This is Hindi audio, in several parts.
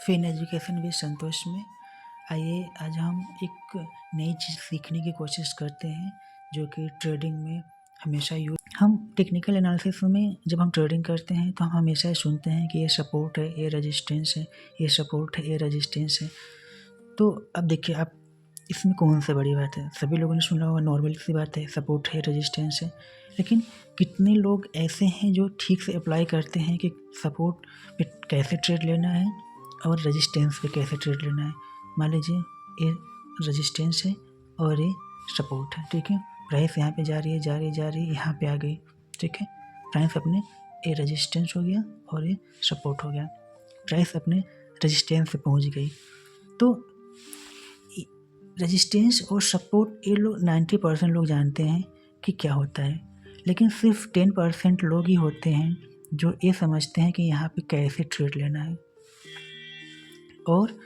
फिन एजुकेशन विद संतोष में आइए आज हम एक नई चीज़ सीखने की कोशिश करते हैं जो कि ट्रेडिंग में हमेशा हम टेक्निकल एनालिसिस में जब हम ट्रेडिंग करते हैं तो हम हमेशा सुनते हैं कि ये सपोर्ट है, ये रेजिस्टेंस है, ये सपोर्ट है, ये रेजिस्टेंस है। तो अब देखिए आप इसमें कौन सी बड़ी बात है, सभी लोगों ने सुना होगा, नॉर्मल सी बात है, सपोर्ट है, रेजिस्टेंस है। लेकिन कितने लोग ऐसे हैं जो ठीक से अप्लाई करते हैं कि सपोर्ट पे कैसे ट्रेड लेना है और रेजिस्टेंस पे कैसे ट्रेड लेना है। मान लीजिए ये रेजिस्टेंस है और ये सपोर्ट है, ठीक है। प्राइस यहाँ पे जा रही है, यहाँ पे आ गई, ठीक है। प्राइस अपने ये रेजिस्टेंस हो गया और ये सपोर्ट हो गया, प्राइस अपने रेजिस्टेंस पे पहुँच गई। तो रेजिस्टेंस और सपोर्ट ये लोग 90% लोग जानते हैं कि क्या होता है, लेकिन सिर्फ 10% लोग ही होते हैं जो ये समझते हैं कि यहाँ पे कैसे ट्रेड लेना है। और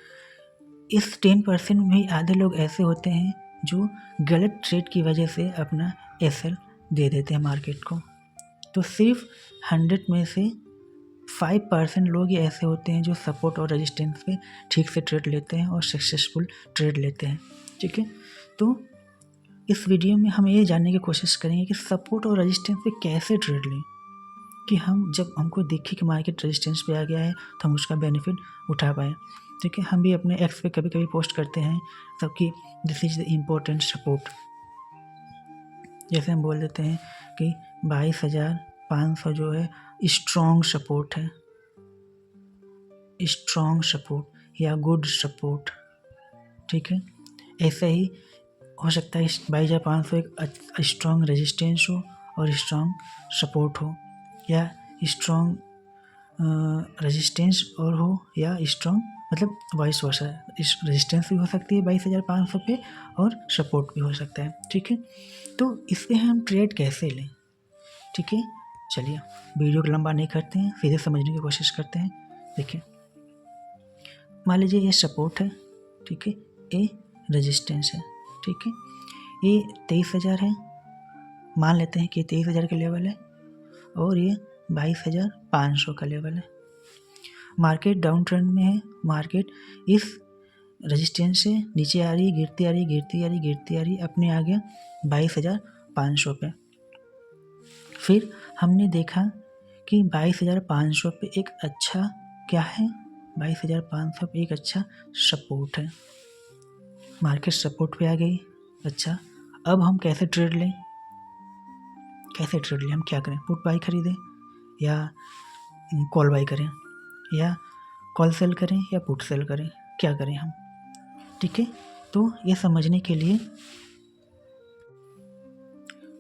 इस 10% में ही आधे लोग ऐसे होते हैं जो गलत ट्रेड की वजह से अपना एसएल दे देते हैं मार्केट को। तो सिर्फ 100 में से 5% लोग ही ऐसे होते हैं जो सपोर्ट और रेजिस्टेंस पे ठीक से ट्रेड लेते हैं और सक्सेसफुल ट्रेड लेते हैं, ठीक है। तो इस वीडियो में हम ये जानने की कोशिश करेंगे कि सपोर्ट और रेजिस्टेंस पे कैसे ट्रेड लें, कि हम जब हमको देखे कि मार्केट रेजिस्टेंस पे आ गया है तो हम उसका बेनिफिट उठा पाएँ, ठीक है। हम भी अपने एक्स पे कभी कभी पोस्ट करते हैं सबकी this is the important support. जैसे हम बोल देते हैं कि 22,500 जो है स्ट्रॉन्ग सपोर्ट है, स्ट्रॉन्ग सपोर्ट या गुड सपोर्ट, ठीक है। ऐसे ही हो सकता है 22,500 एक स्ट्रॉन्ग रेजिस्टेंस हो और स्ट्रॉन्ग सपोर्ट हो, या स्ट्रॉन्ग रेजिस्टेंस और हो या स्ट्रॉन्ग, मतलब वाइस वर्सा, रेजिस्टेंस भी हो सकती है 22,500 पे और सपोर्ट भी हो सकता है, ठीक है। तो इस पर हम ट्रेड कैसे लें, ठीक है। चलिए वीडियो को लंबा नहीं करते हैं, सीधे समझने की कोशिश करते हैं। देखिए मान लीजिए ये सपोर्ट है, ठीक है, ये रेजिस्टेंस है, ठीक है। ये 23,000 है, मान लेते हैं कि 23,000 का लेवल है और ये 22,500 का लेवल है। मार्केट डाउन ट्रेंड में है, मार्केट इस रेजिस्टेंस से नीचे आ रही है, गिरती आ रही है, अपने आ गया 22,500 पे। फिर हमने देखा कि 22,500 पे एक अच्छा क्या है, 22,500 पे एक अच्छा सपोर्ट है, मार्केट सपोर्ट पे आ गई। अच्छा, अब हम कैसे ट्रेड लें, हम क्या करें, पुट बाई खरीदें या कॉल बाई करें, या कॉल सेल करें या पुट सेल करें, क्या करें हम, ठीक है। तो ये समझने के लिए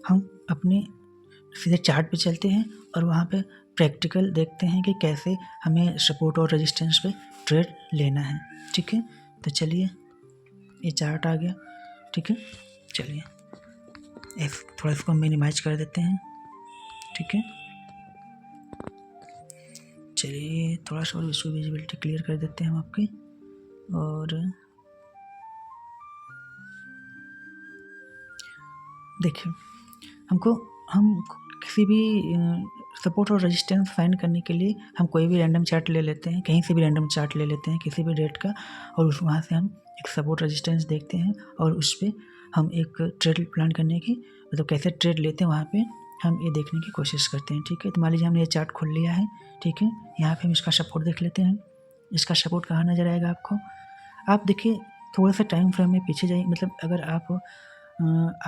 हम अपने सीधे चार्ट पे चलते हैं और वहाँ पे प्रैक्टिकल देखते हैं कि कैसे हमें सपोर्ट और रेजिस्टेंस पे ट्रेड लेना है, ठीक है। तो चलिए ये चार्ट आ गया, ठीक है। चलिए थोड़ा इसको मिनिमाइज कर देते हैं, ठीक है। चलिए थोड़ा सा और इसको विजिबिलिटी क्लियर कर देते हैं हम आपकी। और देखिए हम किसी भी सपोर्ट और रेजिस्टेंस फाइंड करने के लिए हम कोई भी रैंडम चार्ट ले लेते हैं, कहीं से भी रैंडम चार्ट ले लेते हैं किसी भी डेट का, और वहाँ से हम एक सपोर्ट रेजिस्टेंस देखते हैं और उस पर हम एक ट्रेड प्लान करने की, मतलब कैसे ट्रेड लेते हैं वहाँ पे हम ये देखने की कोशिश करते हैं, ठीक है। तो मान लीजिए हमने ये चार्ट खोल लिया है, ठीक है। यहाँ पे हम इसका सपोर्ट देख लेते हैं। इसका सपोर्ट कहाँ नज़र आएगा आपको, आप देखिए थोड़ा सा टाइम फ्रेम में पीछे जाइए, मतलब अगर आप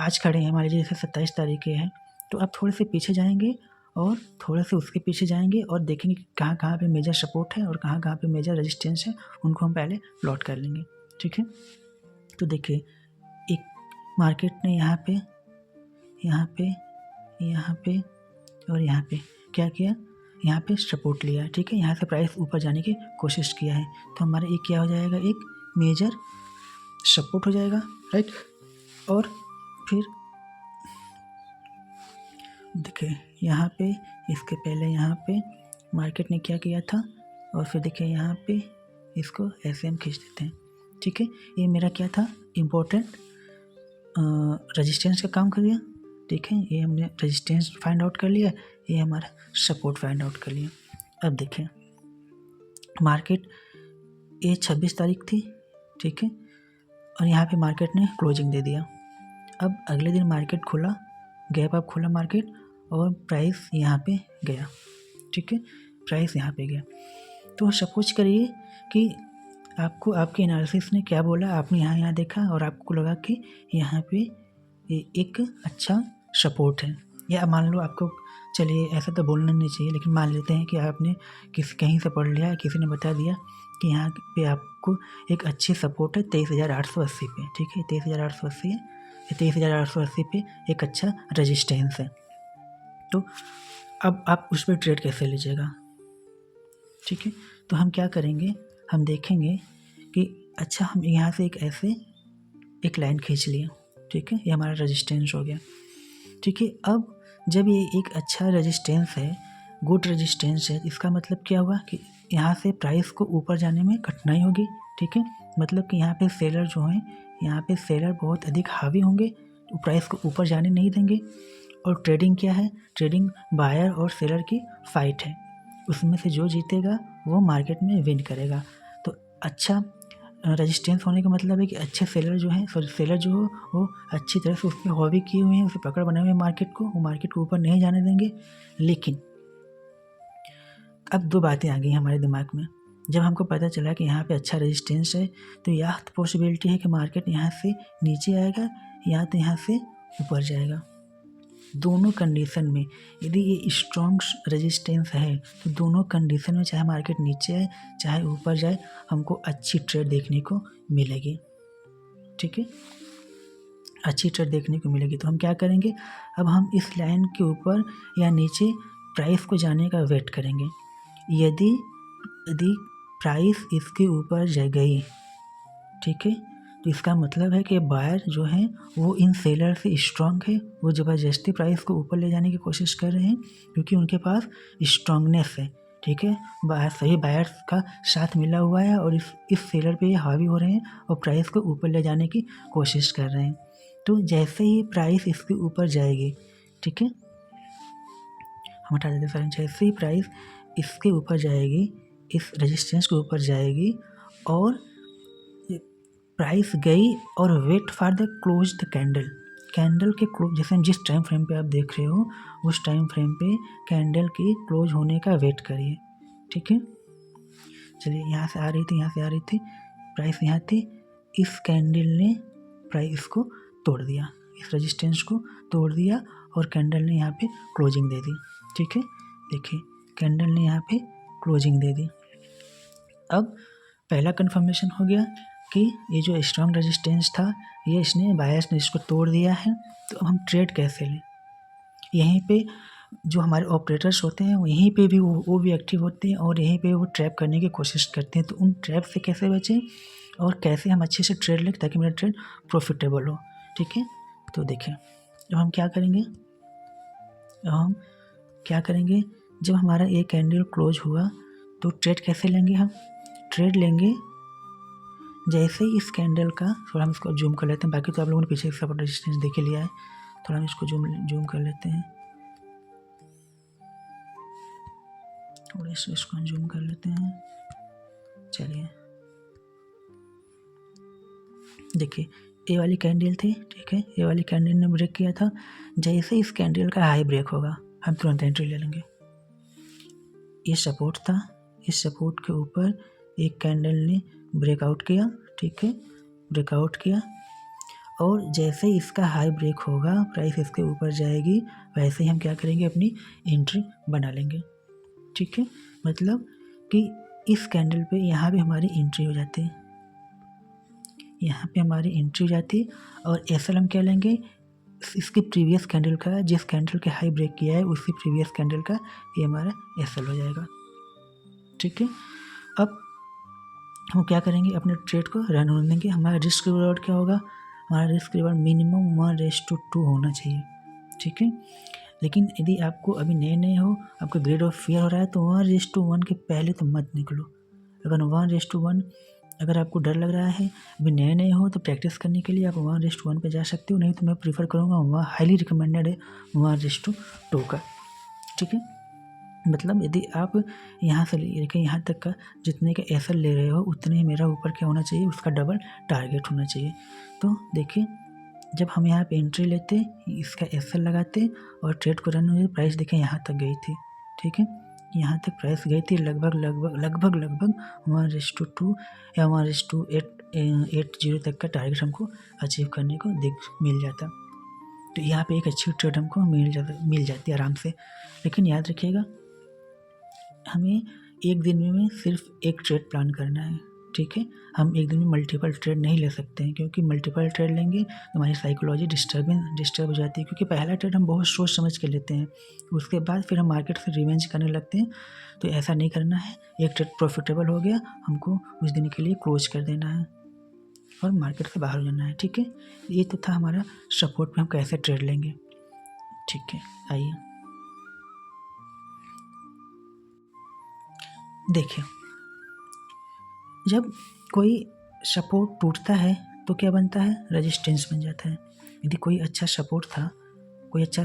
आज खड़े हैं, मान लीजिए जैसे 27 तारीख के हैं, तो आप थोड़े से पीछे जाएंगे और थोड़े से उसके पीछे जाएंगे और देखेंगे कि कहाँ कहाँ पे मेजर सपोर्ट है और कहाँ कहाँ पे मेजर रेजिस्टेंस है, उनको हम पहले प्लॉट कर लेंगे, ठीक है। तो देखिए एक मार्केट ने यहाँ पे और यहाँ पे क्या किया, यहाँ पे सपोर्ट लिया, ठीक है। यहाँ से प्राइस ऊपर जाने की कोशिश किया है, तो हमारा एक क्या हो जाएगा, एक मेजर सपोर्ट हो जाएगा, राइट। और फिर देखिए यहाँ पे इसके पहले यहाँ पे मार्केट ने क्या किया था, और फिर देखिए यहाँ पे इसको ऐसे हम खींच देते हैं, ठीक है। ये मेरा क्या था, इम्पोर्टेंट रेजिस्टेंस का काम कर दिया, ठीक है। ये हमने रेजिस्टेंस फाइंड आउट कर लिया, ये हमारा सपोर्ट फाइंड आउट कर लिया। अब देखिए मार्केट ये 26 तारीख थी, ठीक है, और यहाँ पे मार्केट ने क्लोजिंग दे दिया। अब अगले दिन मार्केट खुला, गैप अप खुला मार्केट, और प्राइस यहाँ पे गया, ठीक है, प्राइस यहाँ पे गया। तो सपोज करिए कि आपको आपके एनालिसिस ने क्या बोला, आपने यहाँ देखा और आपको लगा कि यहाँ पे एक अच्छा सपोर्ट है, या मान लो आपको, चलिए ऐसा तो बोलना नहीं चाहिए, लेकिन मान लेते हैं कि आपने कहीं से पढ़ लिया, किसी ने बता दिया कि यहाँ पे आपको एक अच्छी सपोर्ट है 23,880 पे, ठीक है, 23,880 है, 23,880 पे एक अच्छा रेजिस्टेंस है। तो अब आप उस पर ट्रेड कैसे लीजिएगा, ठीक है। तो हम क्या करेंगे, हम देखेंगे कि अच्छा हम यहाँ से एक लाइन खींच लिए, ठीक है, ये हमारा रेजिस्टेंस हो गया, ठीक है। अब जब ये एक अच्छा रेजिस्टेंस है, गुड रेजिस्टेंस है, इसका मतलब क्या हुआ कि यहाँ से प्राइस को ऊपर जाने में कठिनाई होगी, ठीक है, मतलब कि यहाँ पे सेलर जो हैं, यहाँ पे सेलर बहुत अधिक हावी होंगे, तो प्राइस को ऊपर जाने नहीं देंगे। और ट्रेडिंग क्या है, ट्रेडिंग बायर और सेलर की फाइट है, उसमें से जो जीतेगा वो मार्केट में विन करेगा। तो अच्छा रेजिस्टेंस होने का मतलब है कि अच्छे सेलर जो हैं, सेलर जो हो वो अच्छी तरह से उस पर हॉवी किए हुए हैं, उसे पकड़ बनाए हुए मार्केट को, वो मार्केट को ऊपर नहीं जाने देंगे। लेकिन अब दो बातें आ गई हमारे दिमाग में, जब हमको पता चला कि यहाँ पे अच्छा रेजिस्टेंस है, तो यह पॉसिबिलिटी है कि मार्केट यहाँ से नीचे आएगा या तो यहाँ से ऊपर जाएगा। दोनों कंडीशन में यदि ये स्ट्रॉन्ग रेजिस्टेंस है, तो दोनों कंडीशन में चाहे मार्केट नीचे आए चाहे ऊपर जाए, हमको अच्छी ट्रेड देखने को मिलेगी, ठीक है, अच्छी ट्रेड देखने को मिलेगी। तो हम क्या करेंगे, अब हम इस लाइन के ऊपर या नीचे प्राइस को जाने का वेट करेंगे। यदि प्राइस इसके ऊपर जा गई, ठीक है, तो इसका मतलब है कि बायर जो हैं वो इन सेलर से स्ट्रांग है, वो ज़बरदस्ती प्राइस को ऊपर ले जाने की कोशिश कर रहे हैं क्योंकि उनके पास स्ट्रांगनेस है, ठीक है, सही बायर्स का साथ मिला हुआ है और इस सेलर पे ये हावी हो रहे हैं और प्राइस को ऊपर ले जाने की कोशिश कर रहे हैं। तो जैसे ही प्राइस इसके ऊपर जाएगी, ठीक है, हम हटा देते हैं, जैसे ही प्राइस इसके ऊपर जाएगी, इस रेजिस्टेंस के ऊपर जाएगी और प्राइस गई और wait for the close the candle के क्लोज, जैसे जिस टाइम फ्रेम पे आप देख रहे हो उस टाइम फ्रेम पे कैंडल की क्लोज होने का वेट करिए, ठीक है। चलिए यहाँ से आ रही थी प्राइस, यहाँ थी, इस कैंडल ने प्राइस को तोड़ दिया, इस रेजिस्टेंस को तोड़ दिया और कैंडल ने यहाँ पे क्लोजिंग दे दी, ठीक है, देखिए कैंडल ने यहाँ पे क्लोजिंग दे दी। अब पहला कंफर्मेशन हो गया कि ये जो स्ट्रॉन्ग रेजिस्टेंस था ये इसने बायर्स ने इसको तोड़ दिया है। तो अब हम ट्रेड कैसे लें, यहीं पे जो हमारे ऑपरेटर्स होते हैं यहीं पे भी वो भी एक्टिव होते हैं और यहीं पे वो ट्रैप करने की कोशिश करते हैं। तो उन ट्रैप से कैसे बचें और कैसे हम अच्छे से ट्रेड लें ताकि मेरा ट्रेड प्रॉफिटेबल हो, ठीक है। तो देखें अब हम क्या करेंगे, जब हमारा एक कैंडल क्लोज हुआ तो ट्रेड कैसे लेंगे, हम ट्रेड लेंगे जैसे ही इस कैंडल का, थोड़ा हम इसको जूम कर लेते हैं, बाकी तो आप लोगों ने पीछे सपोर्ट रेजिस्टेंस देखे लिया है, थोड़ा हम इसको जूम कर लेते हैं, थोड़ा इसको जूम कर लेते हैं। चलिए देखिए ये वाली कैंडल थी, ठीक है, ये वाली कैंडल ने ब्रेक किया था, जैसे इस कैंडल का हाई ब्रेक होगा हम तुरंत एंट्री ले लेंगे। ये सपोर्ट था, इस सपोर्ट के ऊपर एक कैंडल ने ब्रेकआउट किया, ठीक है, ब्रेकआउट किया और जैसे ही इसका हाई ब्रेक होगा प्राइस इसके ऊपर जाएगी, वैसे ही हम क्या करेंगे, अपनी एंट्री बना लेंगे, ठीक है। मतलब कि इस कैंडल पे यहाँ भी हमारी एंट्री हो जाती है, यहाँ पे हमारी एंट्री हो जाती है और एसएल हम क्या लेंगे, इसके प्रीवियस कैंडल का, जिस कैंडल के हाई ब्रेक किया है उसी प्रीवियस कैंडल का ये हमारा एसएल हो जाएगा, ठीक है। अब हम क्या करेंगे, अपने ट्रेड को रन होने देंगे। हमारा रिस्क रिवॉर्ड क्या होगा, हमारा रिस्क रिवॉर्ड मिनिमम 1:2 होना चाहिए, ठीक है। लेकिन यदि आपको अभी नए हो, आपको ग्रेड ऑफ फियर हो रहा है तो 1:1 के पहले तो मत निकलो। अगर 1:1 अगर आपको डर लग रहा है, अभी नए हो, तो प्रैक्टिस करने के लिए आप 1:1 पे जा सकते हो, नहीं तो मैं प्रीफर करूँगा, वहाँ हाईली रिकमेंडेड है 1:2 का, ठीक है। मतलब यदि आप यहाँ से लेकर यहाँ तक का जितने का एसएल ले रहे हो उतने ही मेरा ऊपर क्या होना चाहिए, उसका डबल टारगेट होना चाहिए। तो देखिए जब हम यहाँ पे एंट्री लेते, इसका एसएल लगाते और ट्रेड को रन हुए, प्राइस देखें यहाँ तक गई थी, ठीक है, यहाँ तक प्राइस गई थी लगभग 1:2 या 1:880 तक का टारगेट हमको अचीव करने को मिल जाता। तो यहाँ पे एक अच्छी ट्रेड हमको मिल जाती है आराम से। लेकिन याद रखिएगा हमें एक दिन में सिर्फ एक ट्रेड प्लान करना है, ठीक है। हम एक दिन में मल्टीपल ट्रेड नहीं ले सकते हैं, क्योंकि मल्टीपल ट्रेड लेंगे तो हमारी साइकोलॉजी डिस्टर्ब हो जाती है, क्योंकि पहला ट्रेड हम बहुत सोच समझ के लेते हैं, उसके बाद फिर हम मार्केट से रिवेंज करने लगते हैं। तो ऐसा नहीं करना है, एक ट्रेड प्रॉफिटेबल हो गया हमको उस दिन के लिए क्लोज कर देना है और मार्केट से बाहर हो जाना है, ठीक है। ये तो था हमारा सपोर्ट में हम कैसे ट्रेड लेंगे, ठीक है। आइए देखिए, जब कोई सपोर्ट टूटता है तो क्या बनता है, रेजिस्टेंस बन जाता है। यदि कोई अच्छा सपोर्ट था, ये अच्छा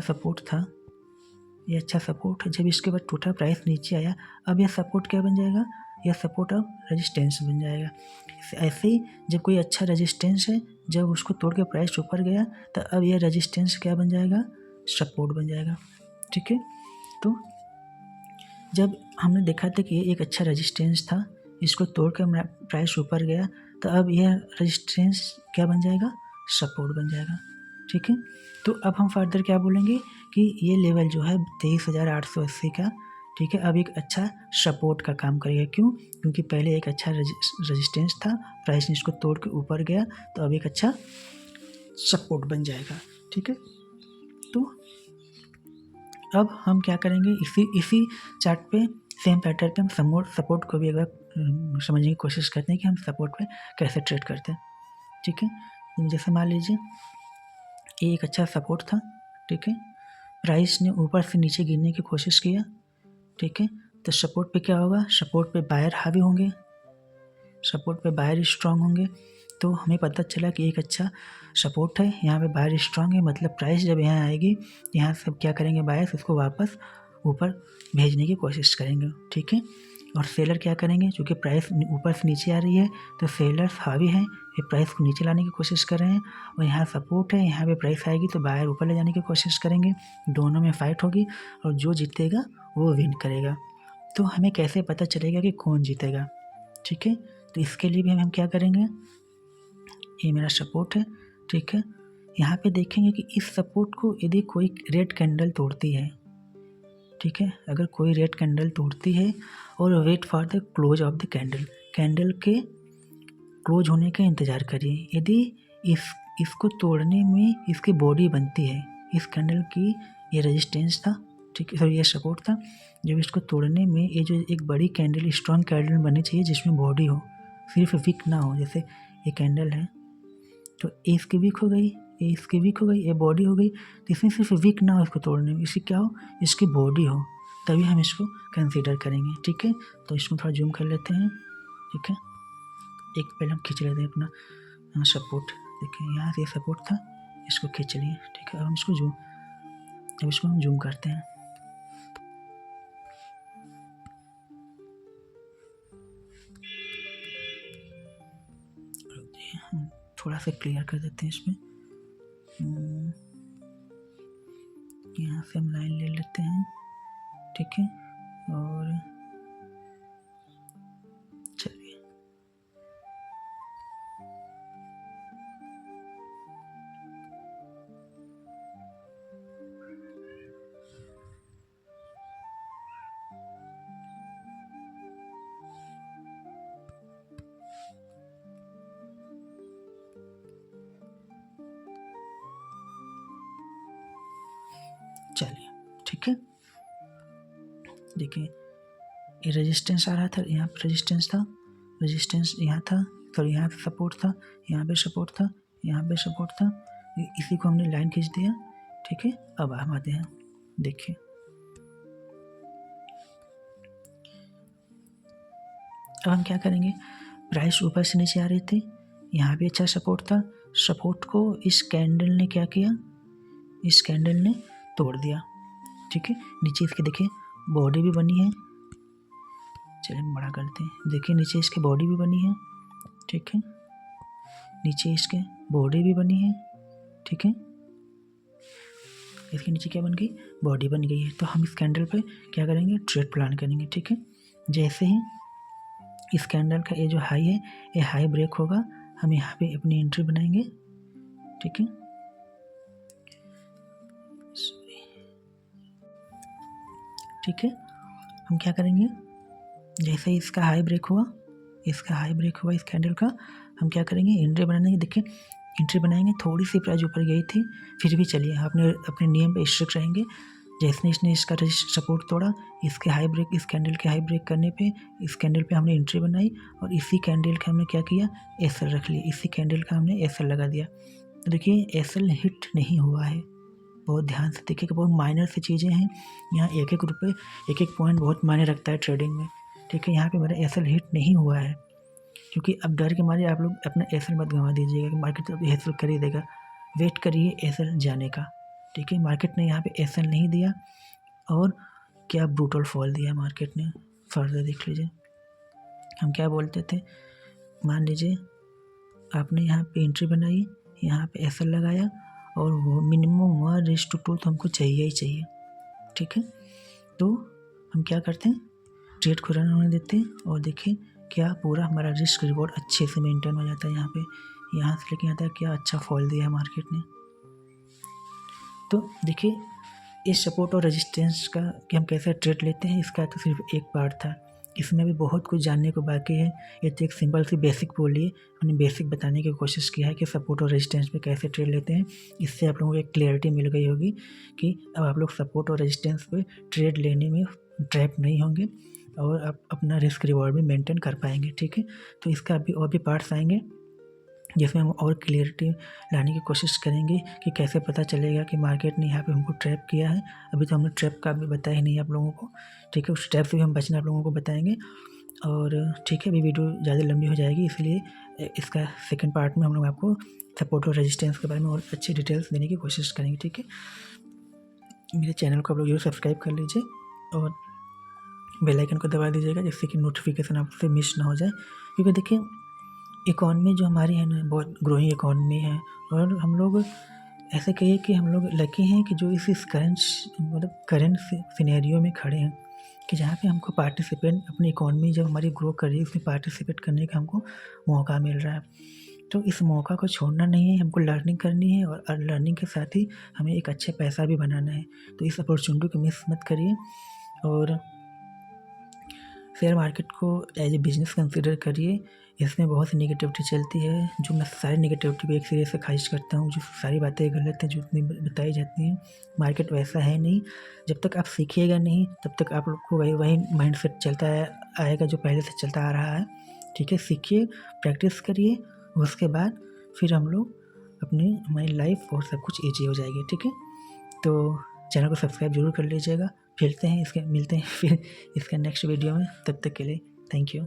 सपोर्ट है, जब इसके बाद टूटा, प्राइस नीचे आया, अब यह सपोर्ट क्या बन जाएगा, यह सपोर्ट अब रेजिस्टेंस बन जाएगा। ऐसे ही जब कोई अच्छा रेजिस्टेंस है, जब उसको तोड़ के प्राइस ऊपर गया तो अब यह रेजिस्टेंस क्या बन जाएगा, सपोर्ट बन जाएगा, ठीक है। तो जब हमने देखा था कि एक अच्छा रेजिस्टेंस था, इसको तोड़ कर प्राइस ऊपर गया, तो अब यह रेजिस्टेंस क्या बन जाएगा, सपोर्ट बन जाएगा, ठीक है। तो अब हम फर्दर क्या बोलेंगे कि ये लेवल जो है 23,880 का, ठीक है, अब एक अच्छा सपोर्ट का काम करेगा। क्यों, क्योंकि पहले एक अच्छा रेजिस्टेंस था, प्राइस ने इसको तोड़ के ऊपर गया, तो अब एक अच्छा सपोर्ट बन जाएगा, ठीक है। तो अब हम क्या करेंगे, इसी चार्ट पे सेम पैटर्न पे हम सपोर्ट को भी एक बार समझने की कोशिश करते हैं कि हम सपोर्ट पे कैसे ट्रेड करते हैं, ठीक है। जैसे मान लीजिए ये एक अच्छा सपोर्ट था, ठीक है, प्राइस ने ऊपर से नीचे गिरने की कोशिश किया, ठीक है। तो सपोर्ट पे क्या होगा, सपोर्ट पे बायर हावी होंगे, सपोर्ट पे बायर स्ट्रांग होंगे। तो हमें पता चला कि एक अच्छा सपोर्ट है, यहाँ पे बायर स्ट्रांग है, मतलब प्राइस जब यहाँ आएगी, यहाँ से क्या करेंगे, बायर्स उसको वापस ऊपर भेजने की कोशिश करेंगे, ठीक है। और सेलर क्या करेंगे, क्योंकि प्राइस ऊपर से नीचे आ रही है तो सेलर्स हावी हैं, ये प्राइस को नीचे लाने की कोशिश कर रहे हैं, और यहाँ सपोर्ट है, यहाँ पे प्राइस आएगी तो बायर ऊपर ले जाने की कोशिश करेंगे, दोनों में फाइट होगी और जो जीतेगा वो विन करेगा। तो हमें कैसे पता चलेगा कि कौन जीतेगा, ठीक है। तो इसके लिए भी हम क्या करेंगे, ये मेरा सपोर्ट है, ठीक है। यहाँ पे देखेंगे कि इस सपोर्ट को यदि कोई रेड कैंडल तोड़ती है, ठीक है, अगर कोई रेड कैंडल तोड़ती है और wait for the close of the candle के क्लोज होने का इंतज़ार करिए। यदि इसको तोड़ने में इसकी बॉडी बनती है, इस कैंडल की ये रेजिस्टेंस था, ठीक है, ये सपोर्ट था, जब इसको तोड़ने में ये जो एक बड़ी कैंडल, स्ट्रॉन्ग कैंडल बननी चाहिए जिसमें बॉडी हो, सिर्फ वीक ना हो। जैसे ये कैंडल है तो इसकी वीक हो गई, इसकी वीक हो गई, ये बॉडी हो गई, तो इसमें सिर्फ वीक ना हो इसको तोड़ने में, इसकी क्या हो, इसकी बॉडी हो, तभी हम इसको कंसीडर करेंगे, ठीक है। तो इसको थोड़ा जूम कर लेते हैं, ठीक है। एक पहले हम खींच लेते हैं अपना सपोर्ट, देखिए यहाँ से ये सपोर्ट था, इसको खींच लिए, ठीक है। अब इसको हम जूम करते हैं, थोड़ा सा क्लियर कर देते हैं इसमें, यहाँ से हम लाइन ले लेते हैं, ठीक है। और चलिए ठीक है, देखिए ये रेजिस्टेंस आ रहा था, यहाँ पे रेजिस्टेंस यहाँ था, तो यहाँ पे सपोर्ट था, यहाँ पे सपोर्ट था, यहाँ पे सपोर्ट था, इसी को हमने लाइन खींच दिया, ठीक है। अब हम आते हैं, देखिए अब हम क्या करेंगे, प्राइस ऊपर से नीचे आ रही थी, यहाँ भी अच्छा सपोर्ट था, सपोर्ट को इस कैंडल ने क्या किया, इस कैंडल ने तोड़ दिया, ठीक है। नीचे इसके देखिए बॉडी भी बनी है, चलिए हम बड़ा करते हैं। देखिए नीचे इसके बॉडी भी बनी है, ठीक है, नीचे इसके बॉडी भी बनी है, ठीक है, इसके नीचे क्या बन गई, बॉडी बन गई है। तो हम इस कैंडल पे क्या करेंगे, ट्रेड प्लान करेंगे, ठीक है। जैसे ही इस कैंडल का ये जो हाई है, ये हाई ब्रेक होगा, हम यहाँ पे अपनी एंट्री बनाएंगे, ठीक है। ठीक है, हम क्या करेंगे, जैसे ही इसका हाई ब्रेक हुआ, इसका हाई ब्रेक हुआ इस कैंडल का, हम क्या करेंगे, एंट्री बनाएंगे। देखिए एंट्री बनाएंगे, थोड़ी सी प्राइस ऊपर गई थी, फिर भी चलिए अपने अपने नियम पे स्ट्रिक्ट रहेंगे। जैसे इसने इसका सपोर्ट तोड़ा, इसके हाई ब्रेक, इस कैंडल के हाई ब्रेक करने पे इस कैंडल पे हमने एंट्री बनाई और इसी कैंडल का हमने क्या किया, एसएल रख लिया, इसी कैंडल का हमने एसएल लगा दिया। तो देखिए एसएल हिट नहीं हुआ है, बहुत ध्यान से देखिए कि बहुत माइनर सी चीज़ें हैं यहाँ, एक एक रुपये एक एक पॉइंट बहुत मायने रखता है ट्रेडिंग में, ठीक है। यहाँ पे मेरा एसएल हिट नहीं हुआ है, क्योंकि अब डर के मारे आप लोग अपना एसएल मत गंवा दीजिएगा कि मार्केट तो एसएल कर ही देगा, वेट करिए एसएल जाने का, ठीक है। मार्केट ने यहाँ पे एसएल नहीं दिया और क्या ब्रूटल फॉल दिया मार्केट ने, फर्दर देख लीजिए। हम क्या बोलते थे, मान लीजिए आपने यहाँ पे एंट्री बनाई, यहाँ पे एसएल लगाया और वो मिनिमम 1:2 तो हमको चाहिए ही चाहिए, ठीक है। तो हम क्या करते हैं, ट्रेड को रन होने देते हैं और देखिए क्या पूरा हमारा रिस्क रिवॉर्ड अच्छे से मेंटेन हो जाता है। यहाँ पे यहाँ से लेके यहाँ तक क्या अच्छा फॉल दिया है मार्केट ने। तो देखिए इस सपोर्ट और रेजिस्टेंस का कि हम कैसे ट्रेड लेते हैं, इसका तो सिर्फ एक पार्ट था, इसमें भी बहुत कुछ जानने को बाकी है। ये तो एक सिंपल सी बेसिक बोली है, हमने बेसिक बताने की कोशिश किया है कि सपोर्ट और रेजिस्टेंस पे कैसे ट्रेड लेते हैं। इससे आप लोगों को एक क्लियरिटी मिल गई होगी कि अब आप लोग सपोर्ट और रेजिस्टेंस पे ट्रेड लेने में ट्रैप नहीं होंगे और आप अपना रिस्क रिवॉर्ड भी मेंटेन कर पाएंगे, ठीक है। तो इसका अभी और भी पार्ट्स आएंगे जिसमें हम और क्लियरिटी लाने की कोशिश करेंगे कि कैसे पता चलेगा कि मार्केट ने यहाँ पे हमको ट्रैप किया है। अभी तो हमने ट्रैप का भी बताया ही नहीं आप लोगों को, ठीक है, उस ट्रैप से भी हम बचना आप लोगों को बताएंगे। और ठीक है, अभी वीडियो ज़्यादा लंबी हो जाएगी, इसलिए इसका सेकंड पार्ट में हम लोग आपको सपोर्ट और रेजिस्टेंस के बारे में और अच्छी डिटेल्स देने की कोशिश करेंगे, ठीक है। मेरे चैनल को आप लोग जरूर सब्सक्राइब कर लीजिए और बेल आइकन को दबा दीजिएगा जिससे कि नोटिफिकेशन आपसे मिस ना हो जाए, क्योंकि देखिए इकॉनमी जो हमारी है ना बहुत ग्रोइंग इकॉनमी है और हम लोग ऐसे कहिए कि हम लोग लकी हैं कि जो इस करंट सिनेरियो में खड़े हैं कि जहाँ पे हमको पार्टिसिपेट अपनी इकॉनमी जब हमारी ग्रो कर रही है उसमें पार्टिसिपेट करने का हमको मौका मिल रहा है। तो इस मौका को छोड़ना नहीं है, हमको लर्निंग करनी है और लर्निंग के साथ ही हमें एक अच्छे पैसा भी बनाना है। तो इस अपॉर्चुनिटी को मिस मत करिए और शेयर मार्केट को एज ए बिजनेस कंसिडर करिए। इसमें बहुत सी नेगेटिविटी चलती है, जो मैं सारी नेगेटिविटी को एक सिरे से खारिज करता हूँ। जो सारी बातें गलत हैं जो इतनी बताई जाती हैं, मार्केट वैसा है नहीं। जब तक आप सीखिएगा नहीं तब तक आप लोग को वही माइंडसेट चलता आएगा जो पहले से चलता आ रहा है, ठीक है। सीखिए, प्रैक्टिस करिए, उसके बाद फिर हम लोग हमारी लाइफ और सब कुछ ईजी हो जाएगी, ठीक है। तो चैनल को सब्सक्राइब जरूर कर लीजिएगा। मिलते हैं फिर इसका नेक्स्ट वीडियो में, तब तक के लिए थैंक यू।